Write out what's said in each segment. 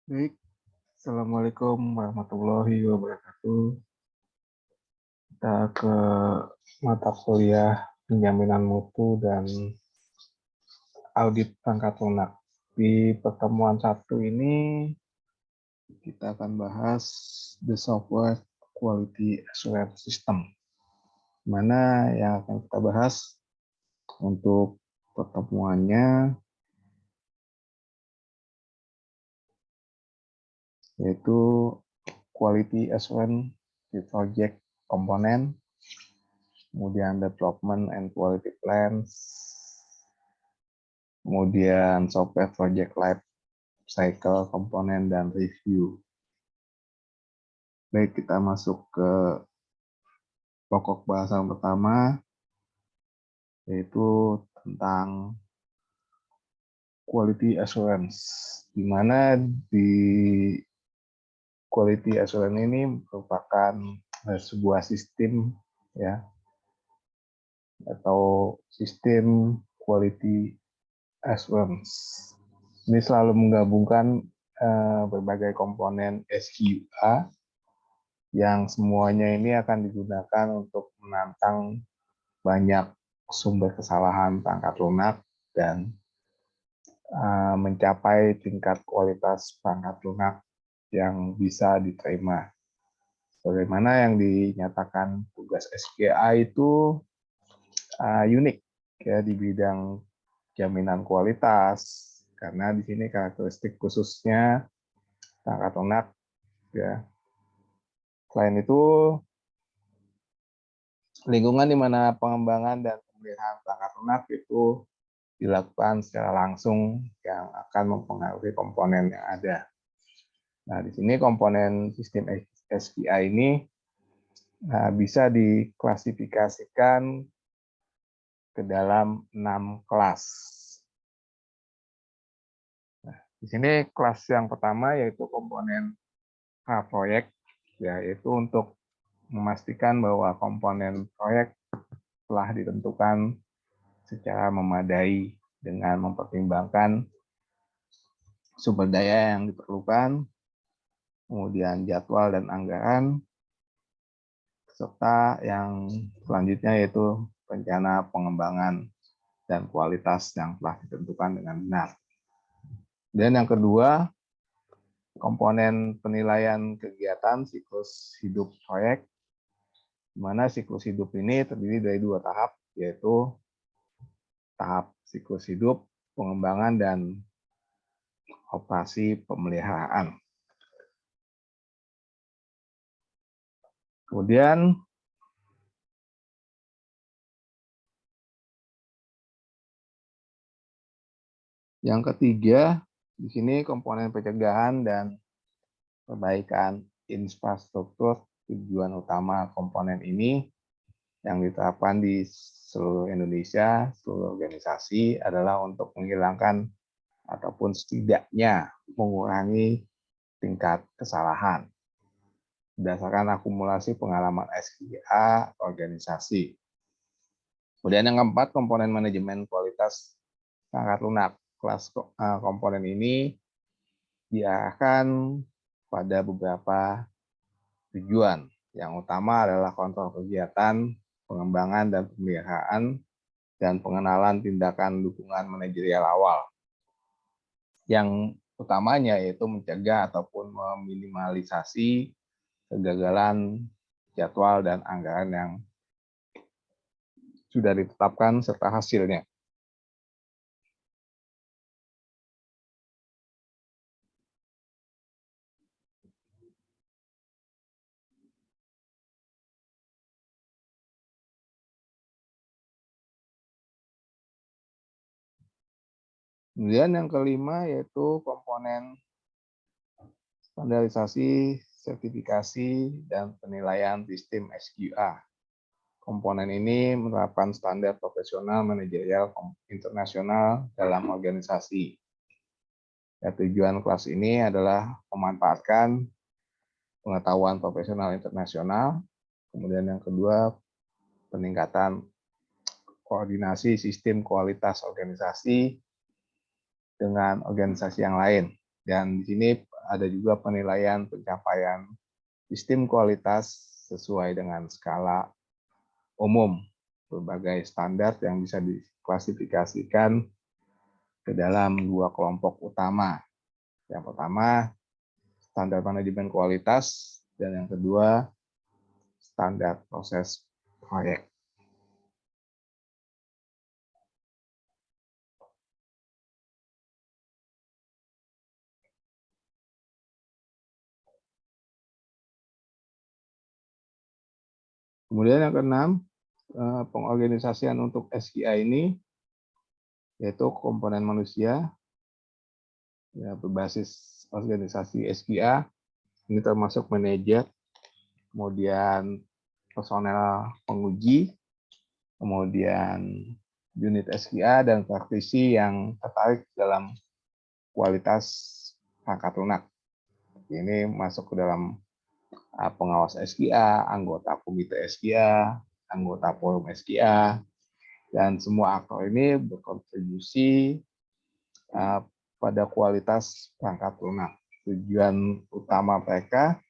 Baik, Assalamualaikum warahmatullahi wabarakatuh. Kita ke mata kuliah penjaminan mutu dan audit perangkat lunak. Di pertemuan satu ini kita akan bahas the software quality assurance system. Mana yang akan kita bahas untuk pertemuannya yaitu quality assurance di project component, kemudian development and quality plans, kemudian software project life cycle, komponen, dan review. Baik, kita masuk ke pokok bahasan pertama, yaitu tentang quality assurance. Di mana di quality assurance ini merupakan sebuah sistem ya atau sistem quality assurance. Ini selalu menggabungkan berbagai komponen SQA yang semuanya ini akan digunakan untuk menantang banyak sumber kesalahan perangkat lunak dan mencapai tingkat kualitas perangkat lunak yang bisa diterima. Bagaimana yang dinyatakan tugas SQA itu unik ya di bidang jaminan kualitas, karena di sini karakteristik khususnya perangkat lunak ya. Selain itu, lingkungan di mana pengembangan dan pemeliharaan perangkat lunak itu dilakukan secara langsung yang akan mempengaruhi komponen yang ada. Nah, di sini komponen sistem SPI ini bisa diklasifikasikan ke dalam 6 kelas. Nah, di sini kelas yang pertama yaitu komponen proyek, yaitu untuk memastikan bahwa komponen proyek telah ditentukan secara memadai dengan mempertimbangkan sumber daya yang diperlukan, kemudian jadwal dan anggaran, serta yang selanjutnya yaitu rencana pengembangan dan kualitas yang telah ditentukan dengan benar. Dan yang kedua, komponen penilaian kegiatan siklus hidup proyek, di mana siklus hidup ini terdiri dari 2 tahap, yaitu tahap siklus hidup, pengembangan, dan operasi pemeliharaan. Kemudian yang ketiga, di sini komponen pencegahan dan perbaikan infrastruktur. Tujuan utama komponen ini yang diterapkan di seluruh Indonesia, seluruh organisasi adalah untuk menghilangkan ataupun setidaknya mengurangi tingkat kesalahan berdasarkan akumulasi pengalaman SQA organisasi. Kemudian yang keempat, komponen manajemen kualitas perangkat lunak. Kelas komponen ini diarahkan pada beberapa tujuan. Yang utama adalah kontrol kegiatan, pengembangan dan pemeliharaan, dan pengenalan tindakan dukungan manajerial awal. Yang utamanya yaitu mencegah ataupun meminimalisasi kegagalan jadwal dan anggaran yang sudah ditetapkan serta hasilnya. Kemudian yang kelima yaitu komponen standarisasi, sertifikasi, dan penilaian sistem SQA. Komponen ini menerapkan standar profesional manajerial internasional dalam organisasi. Ya, tujuan kelas ini adalah memanfaatkan pengetahuan profesional internasional. Kemudian yang kedua, peningkatan koordinasi sistem kualitas organisasi dengan organisasi yang lain. Dan di sini ada juga penilaian pencapaian sistem kualitas sesuai dengan skala umum, berbagai standar yang bisa diklasifikasikan ke dalam dua kelompok utama. Yang pertama, standar manajemen kualitas, dan yang kedua, standar proses proyek. Kemudian yang keenam, pengorganisasian untuk SKA ini yaitu komponen manusia ya, berbasis organisasi SKA. Ini termasuk manajer, kemudian personel penguji, kemudian unit SKA dan praktisi yang tertarik dalam kualitas perangkat lunak. Ini masuk ke dalam pengawas SKA, anggota komite SKA, anggota forum SKA, dan semua aktor ini berkontribusi pada kualitas perangkat lunak. Tujuan utama mereka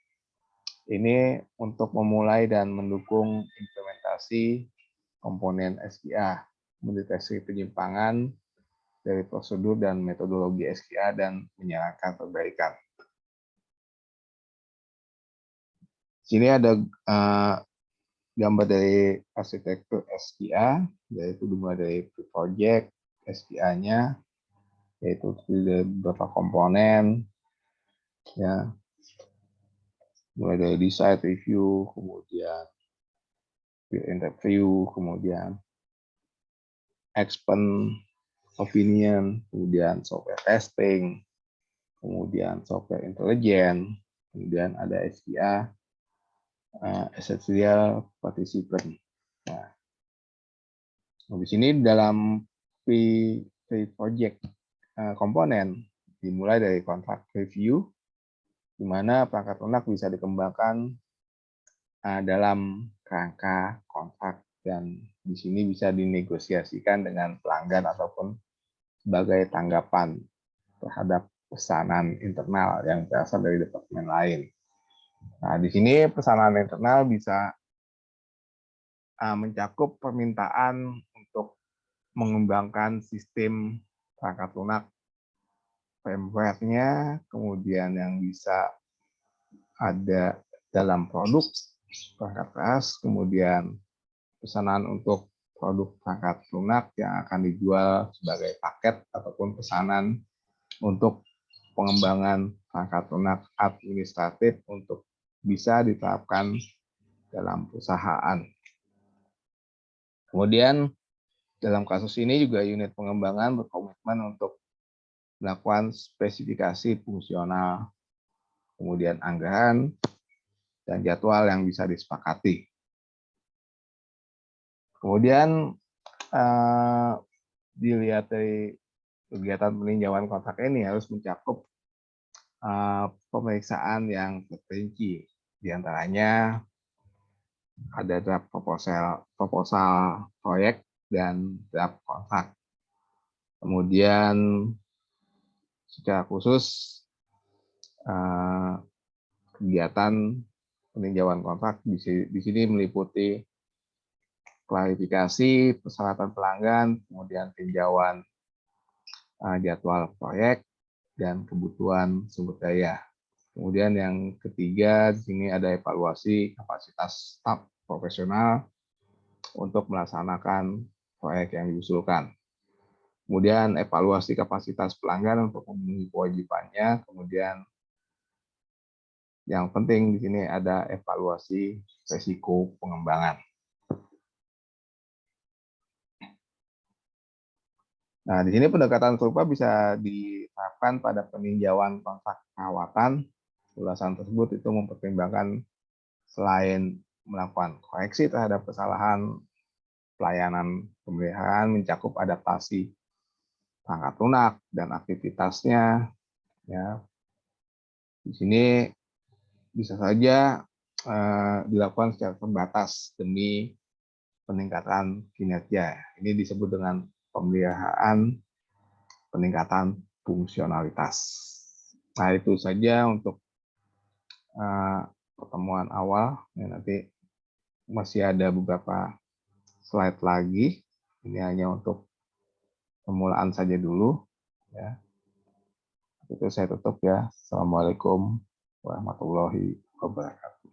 ini untuk memulai dan mendukung implementasi komponen SKA, mendeteksi penyimpangan dari prosedur dan metodologi SKA dan menyarankan perbaikan. Sini ada gambar dari arsitektur SKA, yaitu dimulai dari project SKA-nya, yaitu beberapa komponen, ya, mulai dari design review, kemudian peer interview, kemudian expert opinion, kemudian software testing, kemudian software intelligence, kemudian ada SKA essential participant. Nah, di sini dalam project komponen dimulai dari kontrak review, di mana perangkat lunak bisa dikembangkan dalam kerangka kontrak, dan di sini bisa dinegosiasikan dengan pelanggan ataupun sebagai tanggapan terhadap pesanan internal yang berasal dari departemen lain. Nah, di sini pesanan internal bisa mencakup permintaan untuk mengembangkan sistem perangkat lunak firmware-nya, kemudian yang bisa ada dalam produk perangkat keras, kemudian pesanan untuk produk perangkat lunak yang akan dijual sebagai paket ataupun pesanan untuk pengembangan perangkat lunak administratif untuk bisa diterapkan dalam perusahaan. Kemudian dalam kasus ini juga unit pengembangan berkomitmen untuk melakukan spesifikasi fungsional, kemudian anggaran, dan jadwal yang bisa disepakati. Kemudian dilihat dari kegiatan peninjauan kontrak ini harus mencakup pemeriksaan yang terperinci. Di antaranya ada draft proposal proyek dan draft kontrak. Kemudian secara khusus kegiatan peninjauan kontrak di sini meliputi klarifikasi persyaratan pelanggan, kemudian tinjauan jadwal proyek, dan kebutuhan sumber daya. Kemudian yang ketiga, di sini ada evaluasi kapasitas staf profesional untuk melaksanakan proyek yang diusulkan. Kemudian evaluasi kapasitas pelanggan untuk memenuhi kewajibannya. Kemudian yang penting di sini ada evaluasi risiko pengembangan. Nah, di sini pendekatan serupa bisa diterapkan pada peninjauan kontrak perawatan. Ulasan tersebut itu mempertimbangkan selain melakukan koreksi terhadap kesalahan pelayanan pemeliharaan, mencakup adaptasi perangkat lunak dan aktivitasnya. Ya, di sini bisa saja dilakukan secara terbatas demi peningkatan kinerja. Ini disebut dengan pemeliharaan peningkatan fungsionalitas. Nah, itu saja untuk pertemuan awal. Ya, nanti masih ada beberapa slide lagi. Ini hanya untuk permulaan saja dulu. Ya. Itu saya tutup ya. Assalamualaikum warahmatullahi wabarakatuh.